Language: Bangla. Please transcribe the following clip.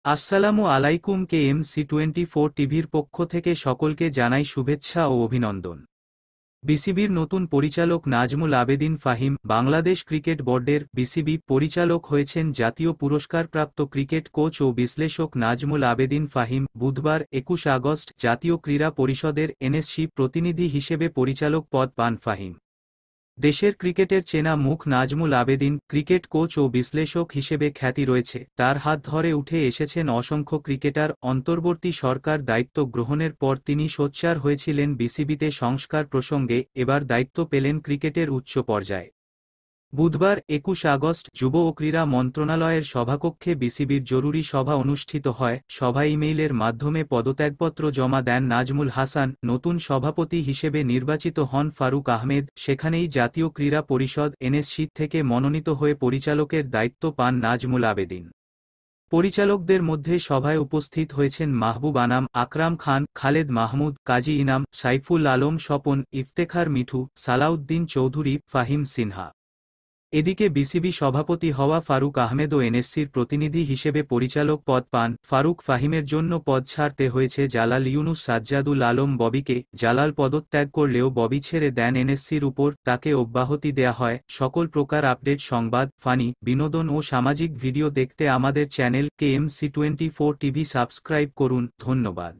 আসসালামু আলাইকুম। KMC24 টিভির পক্ষ থেকে সকলকে জানাই শুভেচ্ছা ও অভিনন্দন। বিসিবির নতুন পরিচালক নাজমুল আবেদীন ফাহিম বাংলাদেশ ক্রিকেট বোর্ডের বিসিবি পরিচালক হয়েছেন। জাতীয় পুরস্কারপ্রাপ্ত ক্রিকেট কোচ ও বিশ্লেষক নাজমুল আবেদীন ফাহিম বুধবার 21 আগস্ট জাতীয় ক্রীড়া পরিষদের এনএসসি প্রতিনিধি হিসেবে পরিচালক পদ পান ফাহিম। দেশের ক্রিকেটের চেনা মুখ নাজমুল আবেদীন ক্রিকেট কোচ ও বিশ্লেষক হিসেবে খ্যাতি রয়েছে তার। হাত ধরে উঠে এসেছেন অসংখ্য ক্রিকেটার। অন্তর্বর্তী সরকার দায়িত্ব গ্রহণের পর তিনি সোচ্চার হয়েছিলেন বিসিবিতে সংস্কার প্রসঙ্গে। এবার দায়িত্ব পেলেন ক্রিকেটের উচ্চ পর্যায়ে। বুধবার 21 আগস্ট যুব ও ক্রীড়া মন্ত্রণালয়ের সভাকক্ষে বিসিবির জরুরি সভা অনুষ্ঠিত হয়। সভায় ইমেইলের মাধ্যমে পদত্যাগপত্র জমা দেন নাজমুল হাসান। নতুন সভাপতি হিসেবে নির্বাচিত হন ফারুক আহমেদ। সেখানেই জাতীয় ক্রীড়া পরিষদ এনএসসি থেকে মনোনীত হয়ে পরিচালকের দায়িত্ব পান নাজমুল আবেদীন। পরিচালকদের মধ্যে সভায় উপস্থিত হয়েছেন মাহবুব আনাম, আকরাম খান, খালেদ মাহমুদ, কাজী ইনাম, সাইফুল আলম স্বপন, ইফতেখার মিঠু, সালাউদ্দিন চৌধুরী, ফাহিম সিনহা। এদিকে বিসিবি সভাপতি হওয়া ফারুক আহমেদও এনএসসির প্রতিনিধি হিসেবে পরিচালক পদ পান। ফারুক ফাহিমের জন্য পদ ছাড়তে হয়েছে জালাল ইউনুস সাজ্জাদুল আলম ববিকে। জালাল পদত্যাগ করলেও ববি ছেড়ে দেন এনএসসির উপর, তাকে অব্যাহতি দেয়া হয়। সকল প্রকার আপডেট, সংবাদ, ফানি, বিনোদন ও সামাজিক ভিডিও দেখতে আমাদের চ্যানেল KMC24 টিভি সাবস্ক্রাইব করুন। ধন্যবাদ।